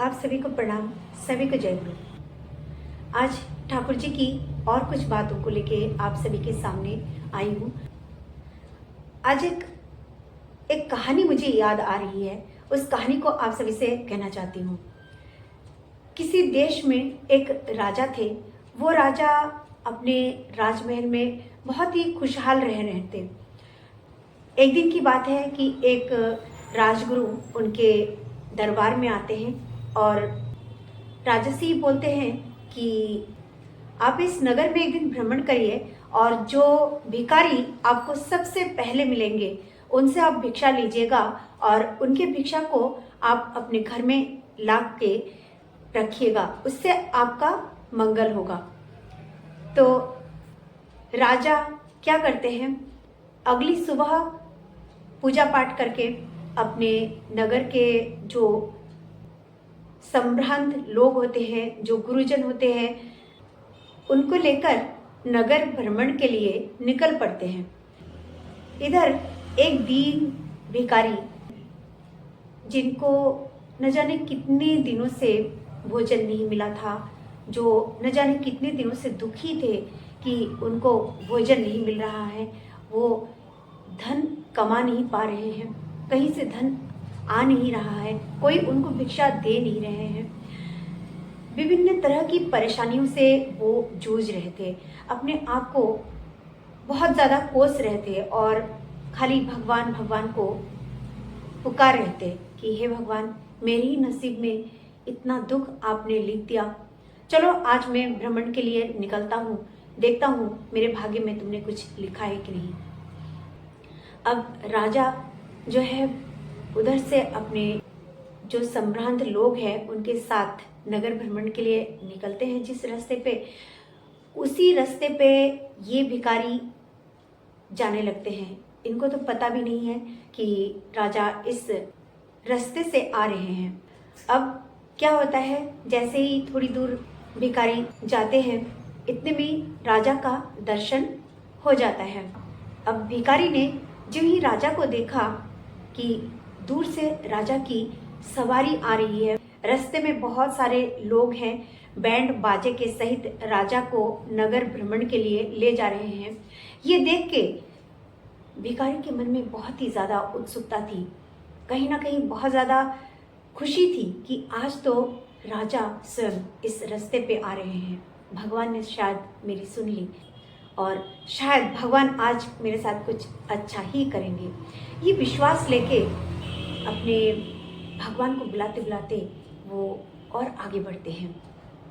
आप सभी को प्रणाम, सभी को जय गुरु। आज ठाकुर जी की और कुछ बातों को लेके आप सभी के सामने आई हूँ। आज एक कहानी मुझे याद आ रही है। उस कहानी को आप सभी से कहना चाहती हूँ। किसी देश में एक राजा थे। वो राजा अपने राजमहल में बहुत ही खुशहाल रह रहे थे। एक दिन की बात है कि एक राजगुरु उनके दरबार में आते हैं और राजा से बोलते हैं कि आप इस नगर में एक दिन भ्रमण करिए और जो भिखारी आपको सबसे पहले मिलेंगे उनसे आप भिक्षा लीजिएगा और उनके भिक्षा को आप अपने घर में ला के रखिएगा, उससे आपका मंगल होगा। तो राजा क्या करते हैं, अगली सुबह पूजा पाठ करके अपने नगर के जो संभ्रांत लोग होते हैं, जो गुरुजन होते हैं, उनको लेकर नगर भ्रमण के लिए निकल पड़ते हैं। इधर एक दीन भिखारी, जिनको न जाने कितने दिनों से भोजन नहीं मिला था, जो न जाने कितने दिनों से दुखी थे कि उनको भोजन नहीं मिल रहा है, वो धन कमा नहीं पा रहे हैं, कहीं से धन आ नहीं रहा है, कोई उनको भिक्षा दे नहीं रहे हैं। विभिन्न तरह की परेशानियों से वो जूझ रहे थे, अपने आप को बहुत ज़्यादा कोस रहे थे और खाली भगवान भगवान को पुकार रहे थे कि हे भगवान, मेरे ही नसीब में इतना दुख आपने लिख दिया। चलो आज मैं भ्रमण के लिए निकलता हूँ, देखता हूँ मेरे भाग्य में तुमने कुछ लिखा है कि नहीं। अब राजा जो है उधर से अपने जो संभ्रांत लोग हैं उनके साथ नगर भ्रमण के लिए निकलते हैं। जिस रास्ते पे, उसी रास्ते पे ये भिखारी जाने लगते हैं। इनको तो पता भी नहीं है कि राजा इस रास्ते से आ रहे हैं। अब क्या होता है, जैसे ही थोड़ी दूर भिखारी जाते हैं, इतने में राजा का दर्शन हो जाता है। अब भिखारी ने जो ही राजा को देखा कि दूर से राजा की सवारी आ रही है, रास्ते में बहुत सारे लोग हैं, बैंड बाजे के सहित राजा को नगर भ्रमण के लिए ले जा रहे हैं। ये देख के भिखारी के मन में बहुत ही ज़्यादा उत्सुकता थी, कहीं ना कहीं बहुत ज़्यादा खुशी थी कि आज तो राजा स्वयं इस रास्ते पे आ रहे हैं। भगवान ने शायद मेरी सुन ली और शायद भगवान आज मेरे साथ कुछ अच्छा ही करेंगे। ये विश्वास लेके अपने भगवान को बुलाते बुलाते वो और आगे बढ़ते हैं।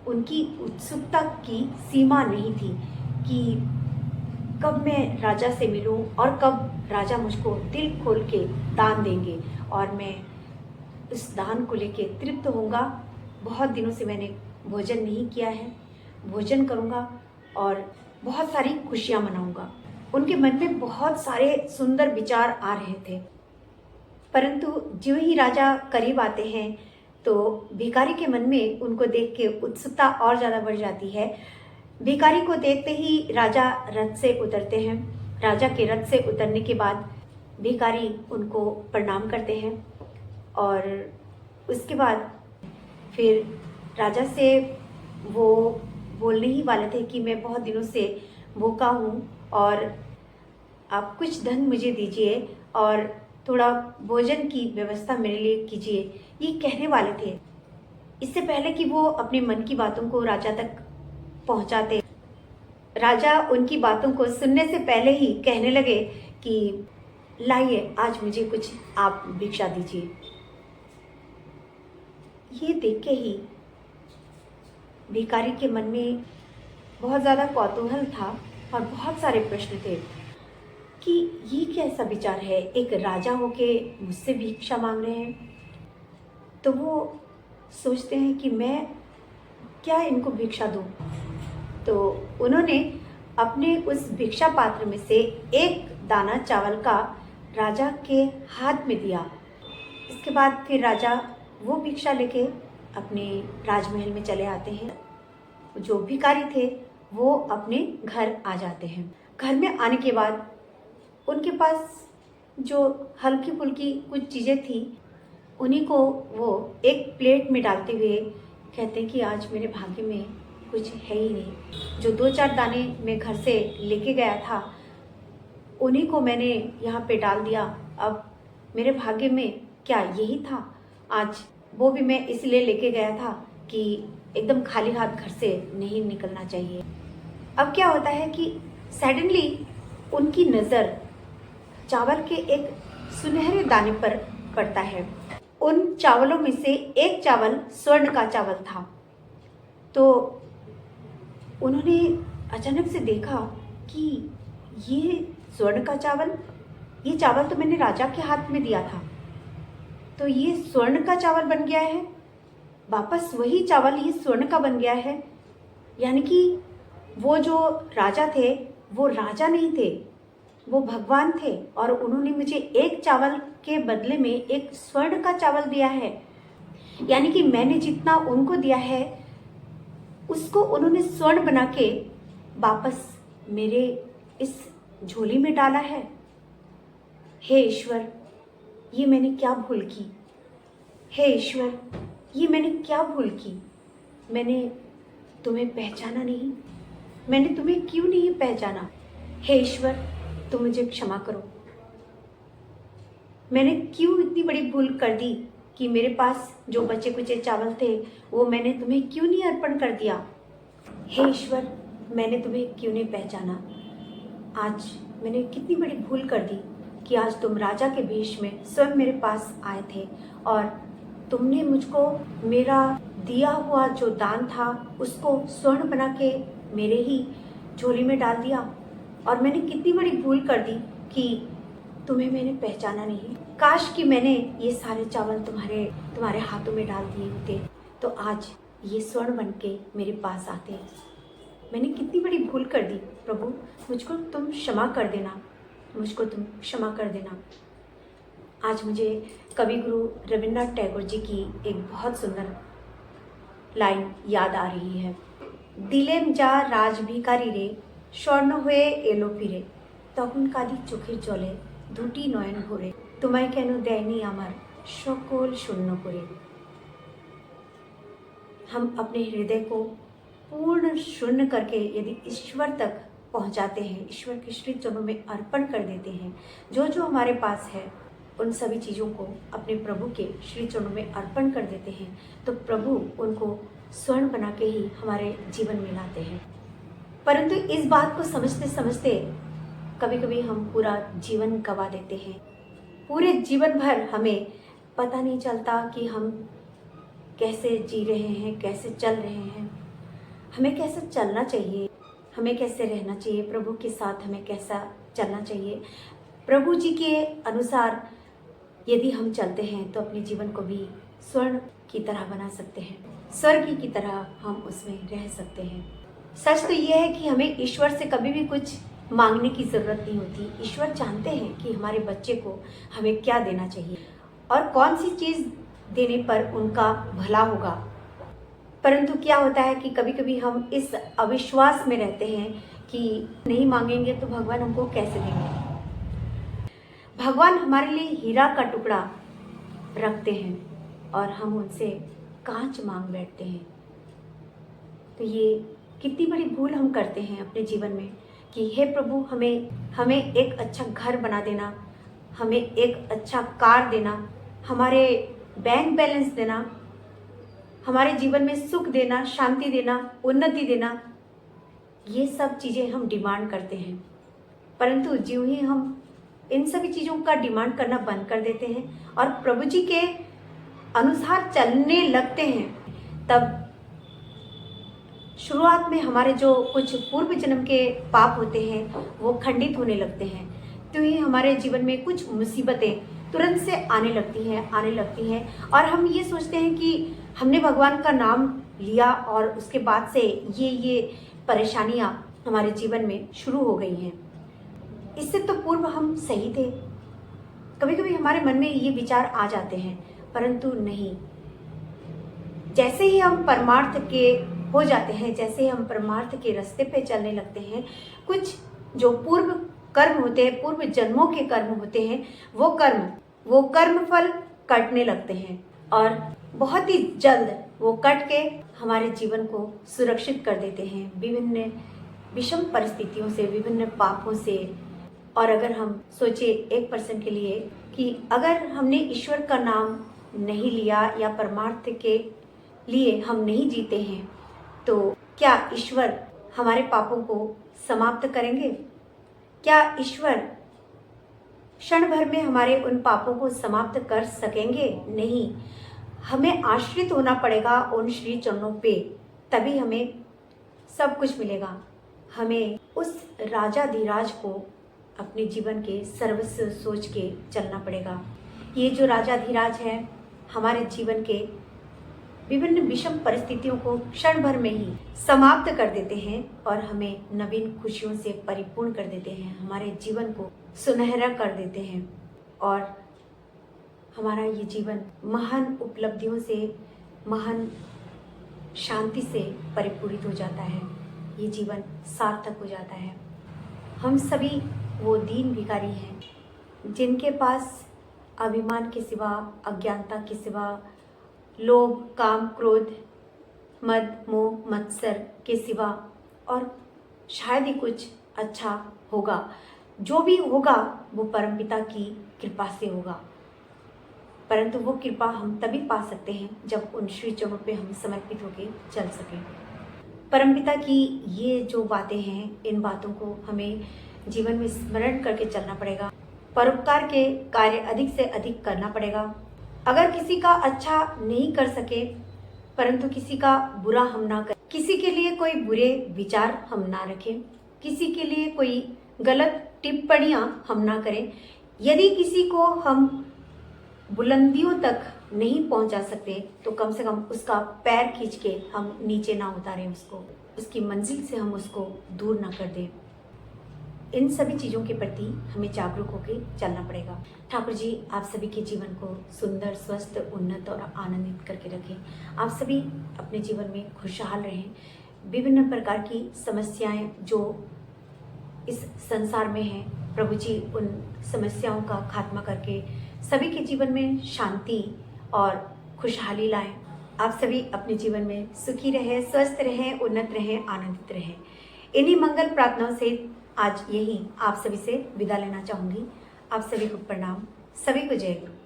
उनकी उत्सुकता की सीमा नहीं थी कि कब मैं राजा से मिलूं और कब राजा मुझको दिल खोल के दान देंगे और मैं इस दान को लेके तृप्त होऊंगा। बहुत दिनों से मैंने भोजन नहीं किया है, भोजन करूंगा और बहुत सारी खुशियां मनाऊंगा। उनके मन में बहुत सारे सुंदर विचार आ रहे थे, परंतु जो ही राजा करीब आते हैं तो भिखारी के मन में उनको देख के उत्सुकता और ज़्यादा बढ़ जाती है। भिखारी को देखते ही राजा रथ से उतरते हैं। राजा के रथ से उतरने के बाद भिखारी उनको प्रणाम करते हैं और उसके बाद फिर राजा से वो बोलने ही वाले थे कि मैं बहुत दिनों से भूखा हूँ और आप कुछ धन मुझे दीजिए और थोड़ा भोजन की व्यवस्था मेरे लिए कीजिए, ये कहने वाले थे। इससे पहले कि वो अपने मन की बातों को राजा तक पहुंचाते, राजा उनकी बातों को सुनने से पहले ही कहने लगे कि लाइए आज मुझे कुछ आप भिक्षा दीजिए। ये देख के ही भिखारी के मन में बहुत ज़्यादा कौतूहल था और बहुत सारे प्रश्न थे कि ये कैसा विचार है, एक राजा होके मुझसे भिक्षा मांग रहे हैं। तो वो सोचते हैं कि मैं क्या इनको भिक्षा दूं। तो उन्होंने अपने उस भिक्षा पात्र में से एक दाना चावल का राजा के हाथ में दिया। इसके बाद फिर राजा वो भिक्षा लेके अपने राजमहल में चले आते हैं। जो भिखारी थे वो अपने घर आ जाते हैं। घर में आने के बाद उनके पास जो हल्की फुल्की कुछ चीज़ें थी उन्हीं को वो एक प्लेट में डालते हुए कहते हैं कि आज मेरे भाग्य में कुछ है ही नहीं। जो 2-4 दाने मैं घर से लेके गया था उन्हीं को मैंने यहाँ पे डाल दिया। अब मेरे भाग्य में क्या यही था? आज वो भी मैं इसलिए लेके गया था कि एकदम खाली हाथ घर से नहीं निकलना चाहिए। अब क्या होता है कि सडनली उनकी नज़र चावल के एक सुनहरे दाने पर पड़ता है। उन चावलों में से एक चावल स्वर्ण का चावल था। तो उन्होंने अचानक से देखा कि ये स्वर्ण का चावल, ये चावल तो मैंने राजा के हाथ में दिया था, तो ये स्वर्ण का चावल बन गया है। वापस वही चावल ये स्वर्ण का बन गया है। यानी कि वो जो राजा थे वो राजा नहीं थे, वो भगवान थे, और उन्होंने मुझे एक चावल के बदले में एक स्वर्ण का चावल दिया है। यानी कि मैंने जितना उनको दिया है उसको उन्होंने स्वर्ण बना के वापस मेरे इस झोली में डाला है। हे ईश्वर, ये मैंने क्या भूल की? हे ईश्वर, ये मैंने क्या भूल की? मैंने तुम्हें पहचाना नहीं। मैंने तुम्हें क्यों नहीं पहचाना? हे ईश्वर, तुम मुझे क्षमा करो। मैंने क्यों इतनी बड़ी भूल कर दी कि मेरे पास जो बचे कुचे चावल थे वो मैंने तुम्हें क्यों नहीं अर्पण कर दिया? हे ईश्वर, मैंने तुम्हें क्यों नहीं पहचाना? आज मैंने कितनी बड़ी भूल कर दी कि आज तुम राजा के भेष में स्वयं मेरे पास आए थे और तुमने मुझको मेरा दिया हुआ जो दान था उसको स्वर्ण बना के मेरे ही झोली में डाल दिया। और मैंने कितनी बड़ी भूल कर दी कि तुम्हें मैंने पहचाना नहीं। काश कि मैंने ये सारे चावल तुम्हारे हाथों में डाल दिए होते तो आज ये स्वर्ण बन के मेरे पास आते। मैंने कितनी बड़ी भूल कर दी। प्रभु, मुझको तुम क्षमा कर देना, मुझको तुम क्षमा कर देना। आज मुझे कवि गुरु रविन्द्रनाथ टैगोर जी की एक बहुत सुंदर लाइन याद आ रही है। दिलेम जा राज भिखारी रे, স্বর্ণ হয়ে এলো ফিরে, তখন কাঁদি চোখের জলে দুটি নয়ন ভরে, তোমায় কেন দেয়নি আমার সকল শূন্য করে। हम अपने हृदय को पूर्ण शून्य करके यदि ईश्वर तक पहुंचाते हैं, ईश्वर के श्री चरणों में अर्पण कर देते हैं, जो जो हमारे पास है उन सभी चीज़ों को अपने प्रभु के श्री चरणों में अर्पण कर देते हैं, तो प्रभु उनको स्वर्ण बना के ही हमारे जीवन में लाते हैं। परंतु इस बात को समझते समझते कभी कभी हम पूरा जीवन गंवा देते हैं। पूरे जीवन भर हमें पता नहीं चलता कि हम कैसे जी रहे हैं, कैसे चल रहे हैं, हमें कैसे चलना चाहिए, हमें कैसे रहना चाहिए, प्रभु के साथ हमें कैसा चलना चाहिए। प्रभु जी के अनुसार यदि हम चलते हैं तो अपने जीवन को भी स्वर्ण की तरह बना सकते हैं, स्वर्ग की तरह हम उसमें रह सकते हैं। सच तो ये है कि हमें ईश्वर से कभी भी कुछ मांगने की ज़रूरत नहीं होती। ईश्वर जानते हैं कि हमारे बच्चे को हमें क्या देना चाहिए और कौन सी चीज़ देने पर उनका भला होगा। परंतु क्या होता है कि कभी कभी हम इस अविश्वास में रहते हैं कि नहीं मांगेंगे तो भगवान हमको कैसे देंगे। भगवान हमारे लिए हीरा का टुकड़ा रखते हैं और हम उनसे कांच मांग बैठते हैं। तो ये कितनी बड़ी भूल हम करते हैं अपने जीवन में कि हे प्रभु, हमें एक अच्छा घर बना देना, हमें एक अच्छा कार देना, हमारे बैंक बैलेंस देना, हमारे जीवन में सुख देना, शांति देना, उन्नति देना, ये सब चीज़ें हम डिमांड करते हैं। परंतु ज्यों ही हम इन सभी चीज़ों का डिमांड करना बंद कर देते हैं और प्रभु जी के अनुसार चलने लगते हैं, तब शुरुआत में हमारे जो कुछ पूर्व जन्म के पाप होते हैं वो खंडित होने लगते हैं। तो ही हमारे जीवन में कुछ मुसीबतें तुरंत से आने लगती हैं और हम ये सोचते हैं कि हमने भगवान का नाम लिया और उसके बाद से ये परेशानियां हमारे जीवन में शुरू हो गई हैं। इससे तो पूर्व हम सही थे। कभी कभी हमारे मन में ये विचार आ जाते हैं, परंतु नहीं। जैसे ही हम परमार्थ के हो जाते हैं, जैसे ही हम परमार्थ के रास्ते पे चलने लगते हैं, कुछ जो पूर्व कर्म होते हैं, पूर्व जन्मों के कर्म होते हैं, वो कर्म फल कटने लगते हैं और बहुत ही जल्द वो कट के हमारे जीवन को सुरक्षित कर देते हैं विभिन्न विषम परिस्थितियों से, विभिन्न पापों से। और अगर हम सोचे 1% के लिए कि अगर हमने ईश्वर का नाम नहीं लिया या परमार्थ के लिए हम नहीं जीते हैं, तो क्या ईश्वर हमारे पापों को समाप्त करेंगे? क्या ईश्वर क्षण भर में हमारे उन पापों को समाप्त कर सकेंगे? नहीं, हमें आश्रित होना पड़ेगा उन श्री चरणों पे, तभी हमें सब कुछ मिलेगा। हमें उस राजाधिराज को अपने जीवन के सर्वस्व सोच के चलना पड़ेगा। ये जो राजाधिराज है हमारे जीवन के विभिन्न विषम परिस्थितियों को क्षण भर में ही समाप्त कर देते हैं और हमें नवीन खुशियों से परिपूर्ण कर देते हैं, हमारे जीवन को सुनहरा कर देते हैं और हमारा ये जीवन महान उपलब्धियों से, महान शांति से परिपूरित हो जाता है। ये जीवन सार्थक हो जाता है। हम सभी वो दीन भिखारी हैं जिनके पास अभिमान के सिवा, अज्ञानता के सिवा, लोभ, काम, क्रोध, मद, मोह, मत्सर के सिवा और शायद ही कुछ अच्छा होगा। जो भी होगा वो परमपिता की कृपा से होगा, परंतु वो कृपा हम तभी पा सकते हैं जब उन श्री चरणों पे हम समर्पित होकर चल सकें। परमपिता की ये जो बातें हैं, इन बातों को हमें जीवन में स्मरण करके चलना पड़ेगा। परोपकार के कार्य अधिक से अधिक करना पड़ेगा। अगर किसी का अच्छा नहीं कर सके, परंतु किसी का बुरा हम ना करें, किसी के लिए कोई बुरे विचार हम ना रखें, किसी के लिए कोई गलत टिप्पणियां हम ना करें। यदि किसी को हम बुलंदियों तक नहीं पहुंचा सकते, तो कम से कम उसका पैर खींच के हम नीचे ना उतारें, उसकी मंजिल से हम उसको दूर ना कर दें। इन सभी चीज़ों के प्रति हमें जागरूक होकर चलना पड़ेगा। ठाकुर जी आप सभी के जीवन को सुंदर, स्वस्थ, उन्नत और आनंदित करके रखें। आप सभी अपने जीवन में खुशहाल रहें। विभिन्न प्रकार की समस्याएं जो इस संसार में हैं, प्रभु जी उन समस्याओं का खात्मा करके सभी के जीवन में शांति और खुशहाली लाएं। आप सभी अपने जीवन में सुखी रहें, स्वस्थ रहें, उन्नत रहें, आनंदित रहें। इन्हीं मंगल प्रार्थनाओं से आज यही आप सभी से विदा लेना चाहूँगी। आप सभी को प्रणाम, सभी को जय गुरु।